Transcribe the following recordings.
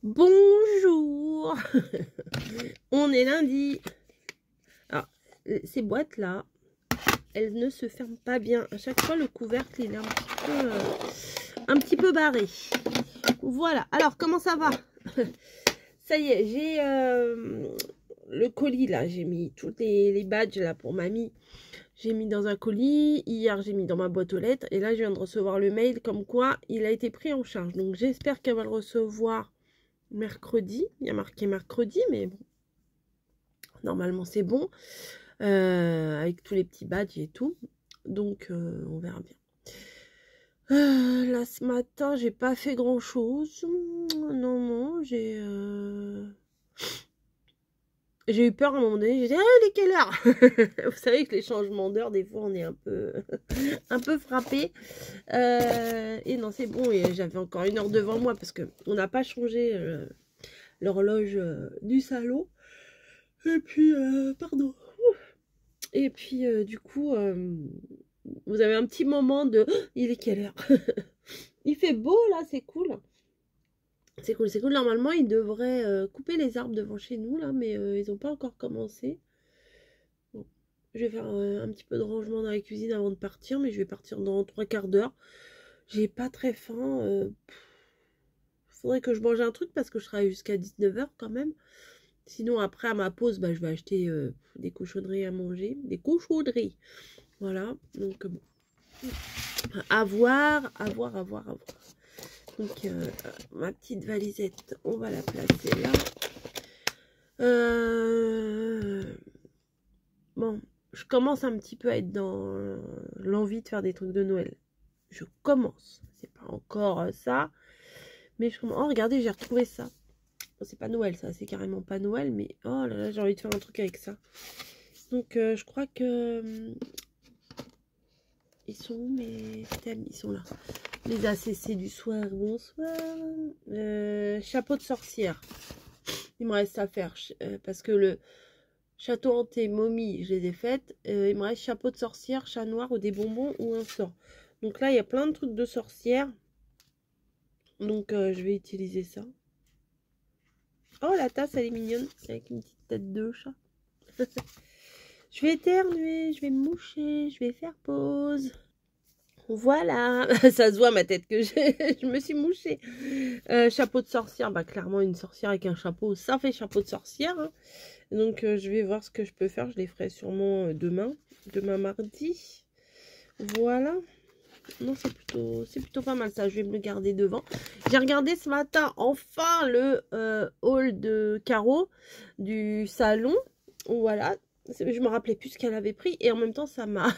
Bonjour. On est lundi. Alors, ces boîtes-là, elles ne se ferment pas bien. À chaque fois, le couvercle, il est un petit peu barré. Voilà. Alors, comment ça va? Ça y est, j'ai le colis, là. J'ai mis tous les badges, là, pour mamie. J'ai mis dans un colis. Hier, j'ai mis dans ma boîte aux lettres. Et là, je viens de recevoir le mail comme quoi il a été pris en charge. Donc, j'espère qu'elle va le recevoir mercredi. Il y a marqué mercredi, mais bon. Normalement, c'est bon. Avec tous les petits badges et tout. Donc, on verra bien. Là, ce matin, j'ai pas fait grand-chose. Non, j'ai eu peur à un moment donné. J'ai dit, ah, il est quelle heure? Vous savez que les changements d'heure, des fois, on est un peu, un peu frappé. Et non, c'est bon. Et j'avais encore 1 heure devant moi parce que on n'a pas changé l'horloge du salon. Et puis, pardon. Et puis, du coup, vous avez un petit moment de oh, il est quelle heure? Il fait beau là, c'est cool. C'est cool, c'est cool. Normalement, ils devraient couper les arbres devant chez nous là, mais ils n'ont pas encore commencé. Bon. Je vais faire un petit peu de rangement dans la cuisine avant de partir, mais je vais partir dans 3/4 d'heure. J'ai pas très faim. Faudrait que je mange un truc parce que je travaille jusqu'à 19h quand même. Sinon, après, à ma pause, bah, je vais acheter des cochonneries à manger. Des cochonneries. Voilà. Donc, bon. À voir. Donc, ma petite valisette, on va la placer là. Bon, je commence un petit peu à être dans l'envie de faire des trucs de Noël. Je commence. C'est pas encore ça. Mais je commence. Oh, regardez, j'ai retrouvé ça. Bon, c'est pas Noël, ça. C'est carrément pas Noël. Mais oh là là, j'ai envie de faire un truc avec ça. Donc, je crois que... ils sont où mes thèmes? Ils sont là. Les ACC du soir, bonsoir. Chapeau de sorcière. Il me reste à faire parce que le château hanté, momie, je les ai faites. Il me reste chapeau de sorcière, chat noir ou des bonbons ou un sort. Donc là, il y a plein de trucs de sorcière. Donc je vais utiliser ça. Oh, la tasse, elle est mignonne. Avec une petite tête de chat. Je vais éternuer, je vais me moucher, je vais faire pause. Voilà, ça se voit ma tête que je me suis mouchée. Chapeau de sorcière, bah clairement une sorcière avec un chapeau, ça fait chapeau de sorcière. Hein. Donc je vais voir ce que je peux faire, je les ferai sûrement demain mardi. Voilà. Non, c'est plutôt pas mal ça, je vais me le garder devant. J'ai regardé ce matin enfin le haul de Caro du salon. Voilà. Je me rappelais plus ce qu'elle avait pris et en même temps ça m'a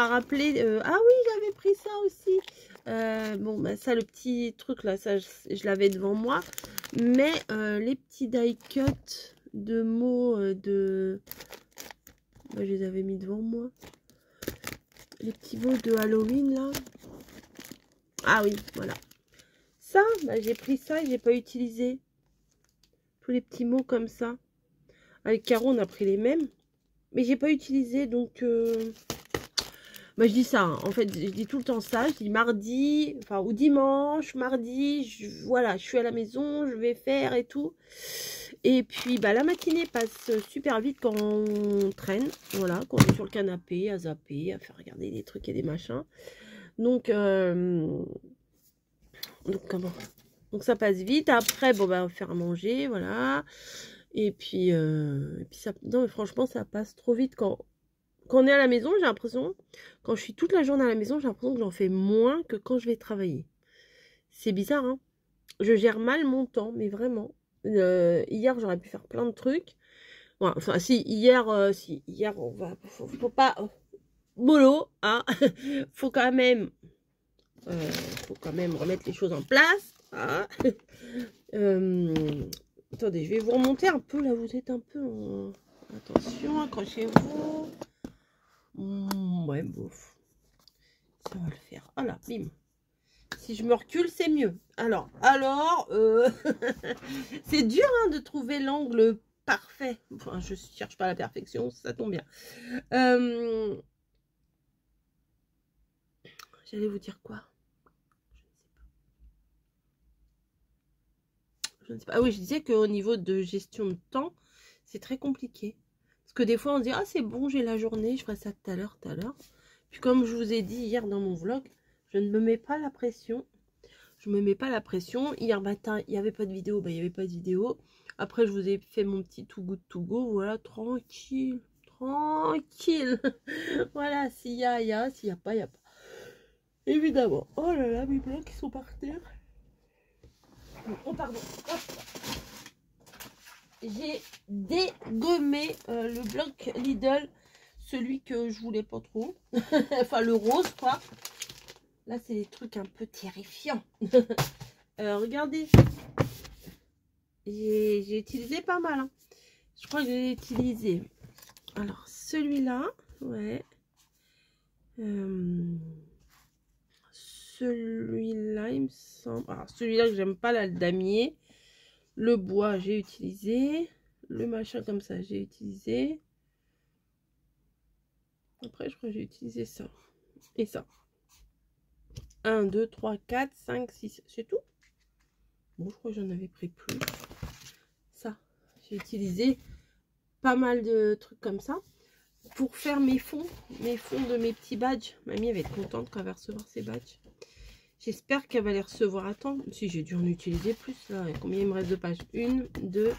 rappelé ah oui j'avais pris ça aussi bon bah ça le petit truc là ça je l'avais devant moi mais les petits die cut de mots bah, je les avais mis devant moi, les petits mots de Halloween là. Ah oui voilà ça, bah, j'ai pris ça et j'ai pas utilisé tous les petits mots comme ça. Avec Caro on a pris les mêmes mais j'ai pas utilisé donc bah, je dis ça, hein. En fait, je dis tout le temps ça. Je dis mardi, enfin, ou dimanche, mardi, voilà, je suis à la maison, je vais faire et tout. Et puis, bah, la matinée passe super vite quand on traîne, voilà, quand on est sur le canapé, à zapper, à faire regarder des trucs et des machins. Donc comment? Donc, ça passe vite. Après, bon, bah, on va faire à manger, voilà. Et puis ça, non, mais franchement, ça passe trop vite quand on est à la maison, j'ai l'impression, quand je suis toute la journée à la maison, j'ai l'impression que j'en fais moins que quand je vais travailler. C'est bizarre, hein. Je gère mal mon temps, mais vraiment. Hier, j'aurais pu faire plein de trucs. Ouais, enfin, si, hier, on va... Faut pas... Mollo, hein. Faut quand même... faut quand même remettre les choses en place. Hein. Attendez, je vais vous remonter un peu, là, vous êtes un peu... Attention, accrochez-vous. Ouais, bof. Ça va le faire. Voilà, bim. Si je me recule, c'est mieux. Alors, c'est dur hein, de trouver l'angle parfait. Enfin, je cherche pas la perfection, ça tombe bien. J'allais vous dire quoi? Je ne sais pas. Ah oui, je disais qu'au niveau de gestion de temps, c'est très compliqué. Parce que des fois, on se dit, ah, c'est bon, j'ai la journée, je ferai ça tout à l'heure, tout à l'heure. Puis comme je vous ai dit hier dans mon vlog, je ne me mets pas la pression. Je me mets pas la pression. Hier matin, il n'y avait pas de vidéo, ben, il n'y avait pas de vidéo. Après, je vous ai fait mon petit too good to go. Voilà, tranquille. Tranquille. Voilà, s'il y a, il y a. S'il n'y a pas, il n'y a pas. Évidemment. Oh là là, mes blocs, ils sont par terre. Oh, pardon. J'ai dégommé le bloc Lidl. Celui que je voulais pas trop. Enfin, le rose, quoi. Là, c'est des trucs un peu terrifiants. Regardez. J'ai utilisé pas mal. Hein. Je crois que j'ai utilisé. Alors, celui-là. Ouais. Celui-là, il me semble. Alors, celui-là que j'aime pas, là, le damier. Le bois, j'ai utilisé. Le machin comme ça, j'ai utilisé. Après, je crois que j'ai utilisé ça. Et ça. 1, 2, 3, 4, 5, 6. C'est tout. Bon, je crois que j'en avais pris plus. Ça. J'ai utilisé pas mal de trucs comme ça. Pour faire mes fonds de mes petits badges. Mamie va être contente quand elle va recevoir ses badges. J'espère qu'elle va les recevoir à temps. Si j'ai dû en utiliser plus là. Combien il me reste de pages? 1, 2,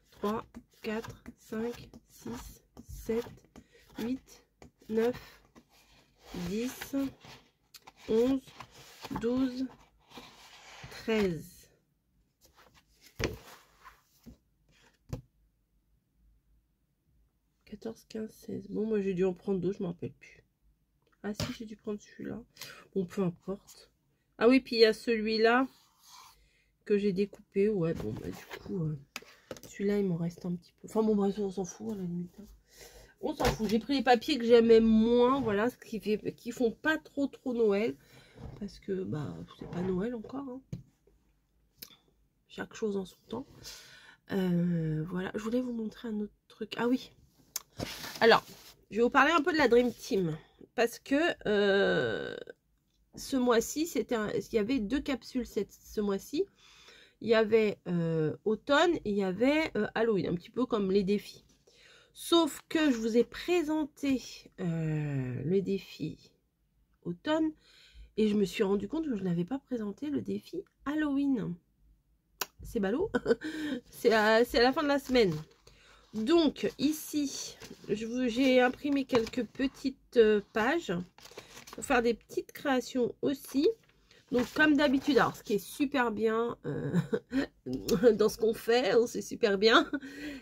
3, 4, 5, 6, 7, 8, 9, 10, 11, 12, 13. 14, 15, 16. Bon, moi j'ai dû en prendre 2, je ne m'en rappelle plus. Ah si, j'ai dû prendre celui-là. Bon, peu importe. Ah oui, puis il y a celui-là que j'ai découpé. Ouais, bon, bah du coup, celui-là, il m'en reste un petit peu. Enfin bon, bref, on s'en fout à la limite. Hein. On s'en fout. J'ai pris les papiers que j'aimais moins, voilà, ce qui font pas trop Noël. Parce que, bah, c'est pas Noël encore. Hein. Chaque chose en son temps. Voilà, je voulais vous montrer un autre truc. Ah oui. Alors, je vais vous parler un peu de la Dream Team. Parce que ce mois-ci, il y avait 2 capsules ce mois-ci. Il y avait automne et il y avait Halloween, un petit peu comme les défis. Sauf que je vous ai présenté le défi automne et je me suis rendu compte que je n'avais pas présenté le défi Halloween. C'est ballot. C'est à la fin de la semaine. Donc ici, j'ai imprimé quelques petites pages pour faire des petites créations aussi. Donc comme d'habitude, alors ce qui est super bien dans ce qu'on fait, c'est super bien,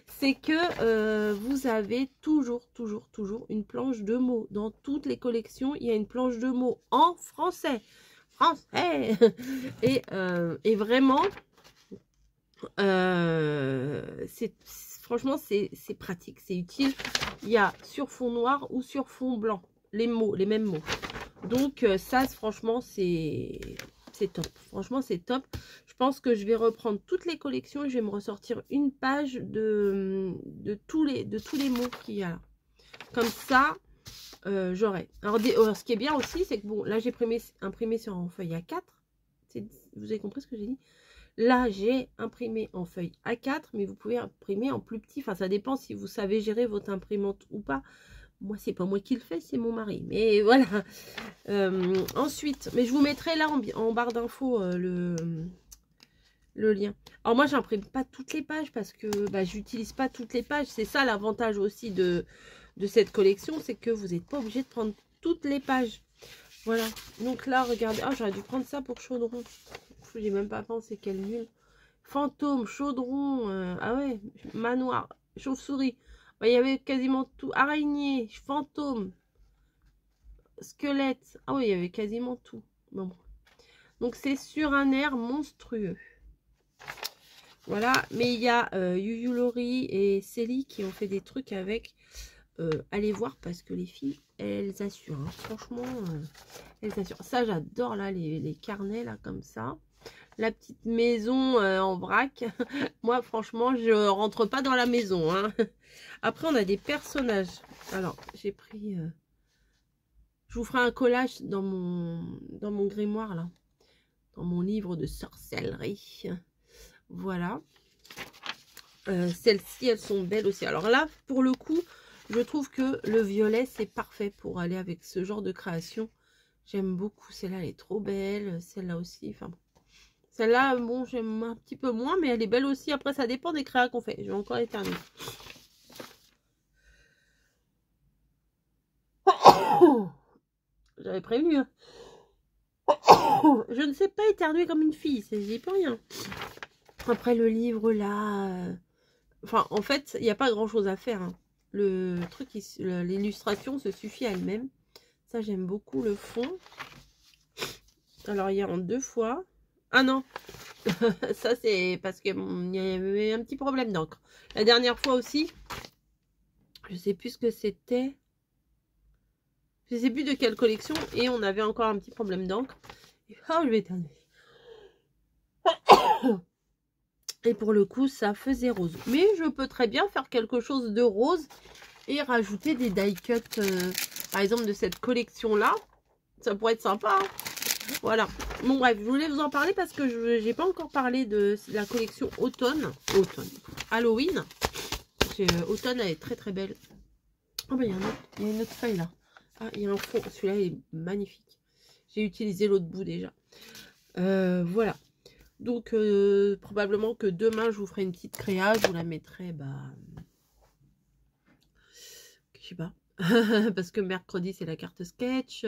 c'est que vous avez toujours une planche de mots. Dans toutes les collections, il y a une planche de mots en français. Français. Et vraiment, franchement, c'est pratique, c'est utile. Il y a sur fond noir ou sur fond blanc, les mêmes mots. Donc ça, franchement, c'est top. Franchement, c'est top. Je pense que je vais reprendre toutes les collections et je vais me ressortir une page de tous les mots qu'il y a là. Comme ça, j'aurai. Alors, ce qui est bien aussi, c'est que bon, là, j'ai imprimé sur en feuille A4. Vous avez compris ce que j'ai dit? Là, j'ai imprimé en feuille A4, mais vous pouvez imprimer en plus petit. Enfin, ça dépend si vous savez gérer votre imprimante ou pas. Moi, c'est pas moi qui le fais, c'est mon mari. Mais voilà. Ensuite, mais je vous mettrai là en barre d'infos le lien. Alors moi, j'imprime pas toutes les pages parce que bah, j'utilise pas toutes les pages. C'est ça l'avantage aussi de cette collection, c'est que vous n'êtes pas obligé de prendre toutes les pages. Voilà. Donc là, regardez. Ah, j'aurais dû prendre ça pour chaudron. J'ai même pas pensé, quel nul. Fantôme, chaudron, ah ouais, manoir, chauve-souris. Bah, il y avait quasiment tout. Araignée, fantôme, squelette. Ah oui, il y avait quasiment tout. Bon. Donc c'est sur un air monstrueux. Voilà, mais il y a Yuyu Lori et Célie qui ont fait des trucs avec. Allez voir parce que les filles, elles assurent. Hein. Franchement, elles assurent. Ça, j'adore là, les carnets là comme ça. La petite maison en vrac. Moi, franchement, je rentre pas dans la maison. Hein. Après, on a des personnages. Alors, j'ai pris... je vous ferai un collage dans mon grimoire, là. Dans mon livre de sorcellerie. Voilà. Celles-ci, elles sont belles aussi. Alors là, pour le coup, je trouve que le violet, c'est parfait pour aller avec ce genre de création. J'aime beaucoup. Celle-là, elle est trop belle. Celle-là aussi. Enfin, celle-là, bon, j'aime un petit peu moins, mais elle est belle aussi. Après, ça dépend des créas qu'on fait. Je vais encore éternuer. J'avais prévenu. Hein. Je ne sais pas éternuer comme une fille. J'y peux rien. Après, le livre, là... Enfin, en fait, il n'y a pas grand-chose à faire. Hein. Le truc, l'illustration se suffit à elle-même. Ça, j'aime beaucoup le fond. Alors, il y a en 2 fois. Ah non, ça c'est parce qu'il y avait un petit problème d'encre. La dernière fois aussi, je sais plus ce que c'était. Je sais plus de quelle collection. Et on avait encore un petit problème d'encre. Oh, je vais éternuer. Et pour le coup, ça faisait rose. Mais je peux très bien faire quelque chose de rose et rajouter des die cuts, par exemple, de cette collection-là. Ça pourrait être sympa. Hein. Voilà. Bon, bref, je voulais vous en parler parce que je n'ai pas encore parlé de la collection automne. Halloween. Automne, elle est très très belle. Oh, bah, il y a une autre feuille là. Ah, il y a un fond. Celui-là est magnifique. J'ai utilisé l'autre bout déjà. Voilà. Donc, probablement que demain, je vous ferai une petite créa. Je vous la mettrai, bah... Je sais pas. Parce que mercredi, c'est la carte sketch.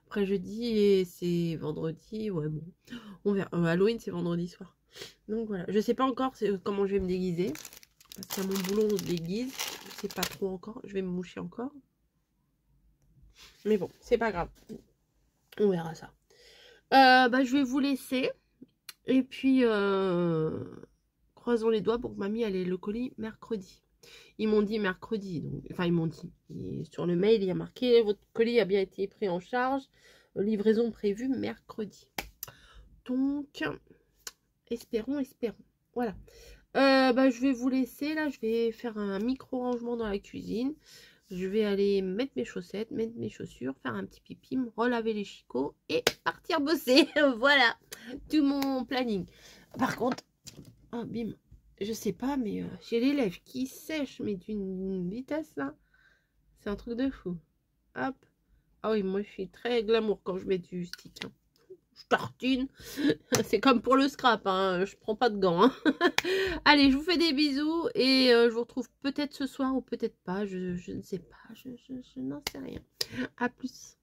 Après, jeudi, c'est vendredi. Ouais, bon. On verra. Halloween, c'est vendredi soir. Donc, voilà. Je sais pas encore comment je vais me déguiser. Parce qu'à mon boulot, on se déguise. Je sais pas trop encore. Je vais me moucher encore. Mais bon, c'est pas grave. On verra ça. Bah, je vais vous laisser. Et puis, croisons les doigts pour que mamie ait le colis mercredi. Ils m'ont dit mercredi. Donc, enfin, ils m'ont dit. Sur le mail, il y a marqué « Votre colis a bien été pris en charge. Livraison prévue mercredi. » Donc, espérons. Voilà. Bah, je vais vous laisser. Là, je vais faire un micro-rangement dans la cuisine. Je vais aller mettre mes chaussettes, mettre mes chaussures, faire un petit pipi, me relaver les chicots et partir bosser. Voilà, tout mon planning. Par contre, oh, bim, je sais pas, mais j'ai les lèvres qui sèchent, mais d'une vitesse là. C'est un truc de fou. Hop. Ah oui, moi je suis très glamour quand je mets du stick. Hein. Je tartine. C'est comme pour le scrap, hein. Je prends pas de gants. Hein. Allez, je vous fais des bisous et je vous retrouve peut-être ce soir ou peut-être pas. Je ne sais pas. Je n'en sais rien. À plus.